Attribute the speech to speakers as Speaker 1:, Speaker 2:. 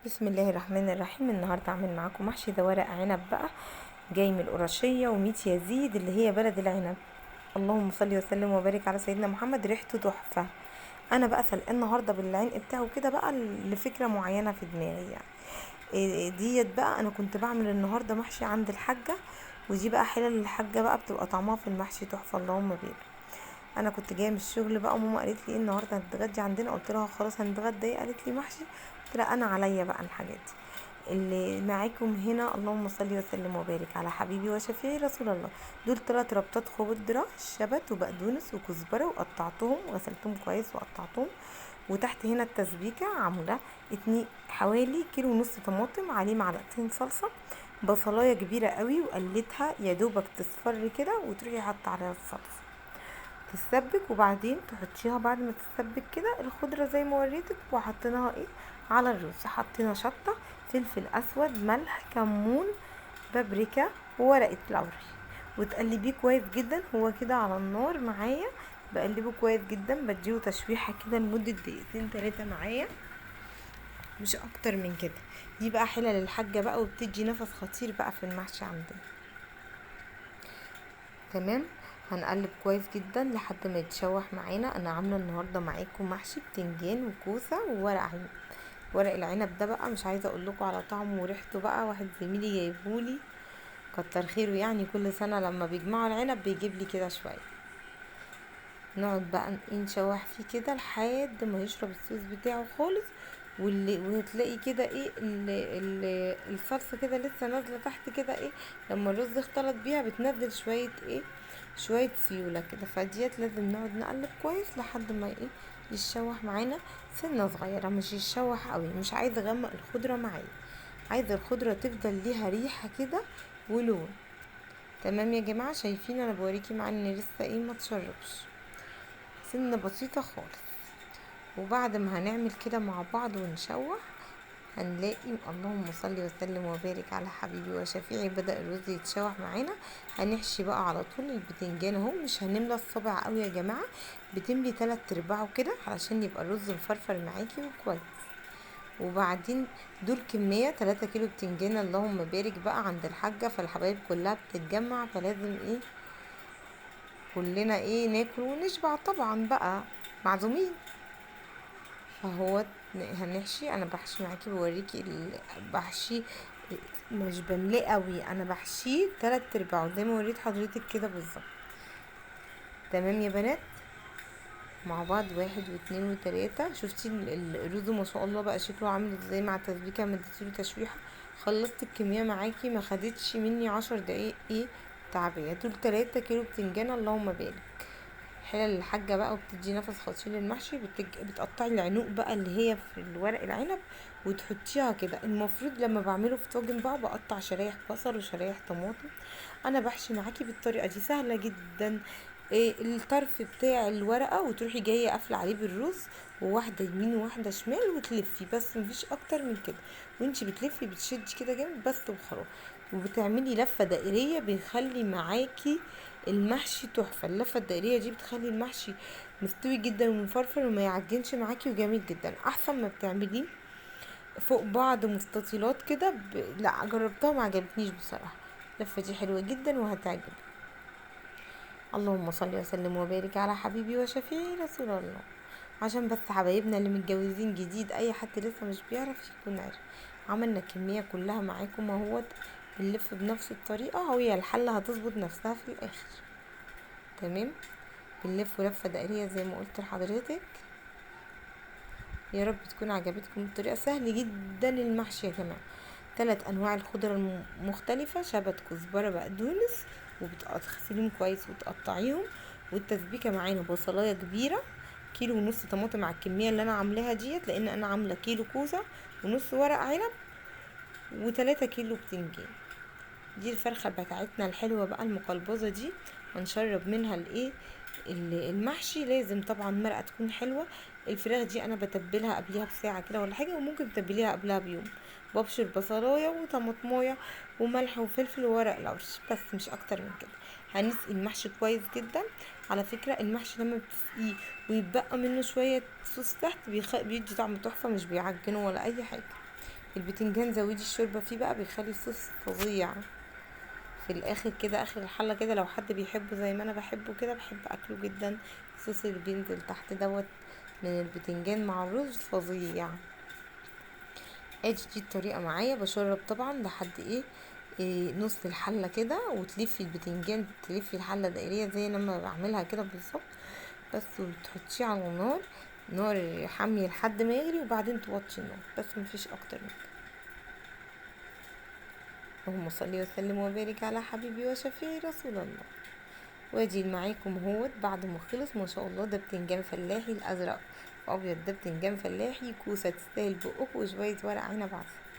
Speaker 1: بسم الله الرحمن الرحيم. النهارده هعمل معاكم محشي ده ورق عنب بقى، جاي من القرشيه وميت يزيد اللي هي بلد العنب. اللهم صل وسلم وبارك على سيدنا محمد، ريحته تحفه. انا بقى سلقاه النهارده بالعنق بتاعه كده بقى لفكره معينه في دماغي يعني. ديت بقى انا كنت بعمل النهارده محشي عند الحاجه، ودي بقى حلل الحاجه بقى بتبقى طعمها في المحشي تحفه اللهم بارك. انا كنت جايه من الشغل بقى، وماما قالت لي ايه النهارده هنتغدي عندنا، قلت لها خلاص هنتغدى ايه، قالت لي محشي. قلت لها انا عليا بقى الحاجات دي اللي معاكم هنا. اللهم صل وسلم وبارك على حبيبي وشفيعي رسول الله. دول 3 ربطات خضره، شبت وبقدونس وكزبره، وقطعتهم وغسلتهم كويس وقطعتهم. وتحت هنا التسبيكه عامله حوالي كيلو ونص طماطم، عليه معلقتين صلصه، بصلايه كبيره قوي وقلتها يا دوبك تصفر كده، وتروحي حاطه عليها الصلصه تتسبك. وبعدين تحطيها بعد ما تتسبك كده الخضره زي ما وريتك، وحطيناها ايه على الرز. حطينا شطه، فلفل اسود، ملح، كمون، بابريكا، وورقه لوري، وتقلبيه كويس جدا. هو كده على النار معايا، بقلبه كويس جدا، بديله تشويحه كده لمده دقيقتين 3 معايا، مش اكتر من كده. دي بقى حلل الحاجه بقى، وبتدي نفس خطير بقى في المحشي عندنا. تمام. هنقلب كويس جدا لحد ما يتشوح معانا. انا عامله النهارده معاكم محشي بتنجان وكوسه وورق عنب. ورق العنب ده بقى مش عايزه اقول لكم على طعمه وريحته بقى. واحد زميلي جايبهولي، كتر خيره يعني، كل سنه لما بيجمعوا العنب بيجيب لي كده شويه. نقعد بقى نشوح فيه كده لحد ما يشرب الصوص بتاعه خالص. وهتلاقي كده ايه الصلصه كده لسه نازله تحت كده ايه، لما الرز اختلط بيها بتنزل شويه ايه، شويه سيوله كده. فديت لازم نقعد نقلب كويس لحد ما ايه يتشوح معانا سنه صغيره، مش يتشوح قوي. مش عايزه اغمق الخضره معايا، عايزه الخضره تفضل ليها ريحه كده ولون. تمام يا جماعه، شايفين انا بوريكي معايا ان لسه ايه ما تشربش، سنه بسيطه خالص. وبعد ما هنعمل كده مع بعض ونشوح، هنلاقي اللهم صل وسلم وبارك على حبيبي وشفيعي بدأ الرز يتشوح معانا. هنحشي بقى على طول البتنجان اهو. مش هنملى الصبع قوي يا جماعه، بتملي 3/4 كده علشان يبقى الرز مفرفر معاكي وكويس. وبعدين دول كميه 3 كيلو بتنجان اللهم بارك بقى عند الحاجه، فالحبايب كلها بتتجمع، فلازم ايه كلنا ايه ناكل ونشبع طبعا بقى، معزومين. فهو هنحشي. انا بحشي معاكي بوريكي بحشي، مش بملاه قوي، انا بحشيه 3/4 زي ما وريت حضرتك كده بالظبط. تمام يا بنات، مع بعض 1 و2 و3. شفتي الرز ما شاء الله بقى شكله عامل ازاي مع التسبيكه، ما اديتيله تشويحه. خلصت الكميه معاكي، ما خدتش مني 10 دقايق ايه تعبيه. دول 3 كيلو بتنجان اللهم بارك. حلل الحاجة بقى، وبتدي نفس خطير للمحشي. بتقطعي العنق بقى اللي هي في الورق العنب وتحطيها كده. المفروض لما بعمله في طاجن بقى بقطع شرايح بصل وشرايح طماطم. انا بحشي معاكي بالطريقة دي سهلة جدا. إيه الطرف بتاع الورقة، وتروحي جاية قافلة عليه بالرز، وواحدة يمين وواحدة شمال، وتلفي بس، مفيش اكتر من كده. وانتي بتلفي بتشدي كده جامد بس وخلاص. وبتعملي لفة دائرية بيخلي معاكي المحشي تحفه. اللفه الدائريه دي بتخلي المحشي مستوي جدا ومفرفر وما يعجنش معاكي، وجميل جدا. احسن ما بتعمليه فوق بعض مستطيلات كده لا جربتها ما عجبتنيش بصراحه. اللفه دي حلوه جدا وهتعجبك. اللهم صل وسلم وبارك على حبيبي وشفيعي رسول الله. عشان بس حبايبنا اللي متجوزين جديد، اي حد لسه مش بيعرف يكون عارف. عملنا الكميه كلها معاكم اهوت، بنلف بنفس الطريقه، وهي الحله هتظبط نفسها في الاخر. تمام. بنلف لفة دائرية زي ما قلت لحضرتك. يا رب تكون عجبتكم الطريقة، سهل جدا المحشي يا جماعة. 3 انواع الخضرة المختلفة، شبت، كزبرة، بقدونس، وبتغسليهم كويس وتقطعيهم. والتسبيكة معانا بصلاية كبيرة، كيلو ونص طماطم على الكمية اللي انا عاملاها ديت، لان انا عاملة كيلو كوسة ونص ورق عنب و3 كيلو بتنجان. دي الفرخة بتاعتنا الحلوة بقى المقلبظة دي، هنشرب منها الايه المحشي. لازم طبعا مرقة تكون حلوة. الفراخ دي انا بتبلها قبلها بساعة كده ولا حاجة، وممكن تتبليها قبلها بيوم. ببشر بصلاية وطماطماية وملح وفلفل وورق لورش، بس مش اكتر من كده. هنسقي المحشي كويس جدا. على فكرة المحشي لما بتسقيه ويتبقى منه شوية صوص تحت بيدي طعم تحفة، مش بيعجنه ولا اي حاجة. البتنجان زودي الشوربه فيه بقى، بيخلي الصوص فظيع في الاخر كده، اخر الحله كده. لو حد بيحبه زي ما انا بحبه كده، بحب اكله جدا. الصوص اللي بينزل تحت دوت من البتنجان مع الرز فظيع. ادي دي الطريقه معايا. بشرب طبعا لحد إيه نص الحله كده، وتلفي البتنجان، تلفي الحله دائريه زي لما بعملها كده بالظبط بس، وتحطيه على نار حاميه لحد ما يغلي، وبعدين توطي النار بس، مفيش اكتر من كده. اللهم صل وسلم وبارك على حبيبي وشفيعي رسول الله. وادي معاكم اهوت بعد ما خلص ما شاء الله. ده بتنجان فلاحي الازرق ابيض، ده بتنجان فلاحي كوسه تستاهل بقك، وشويه ورق عنب عسل.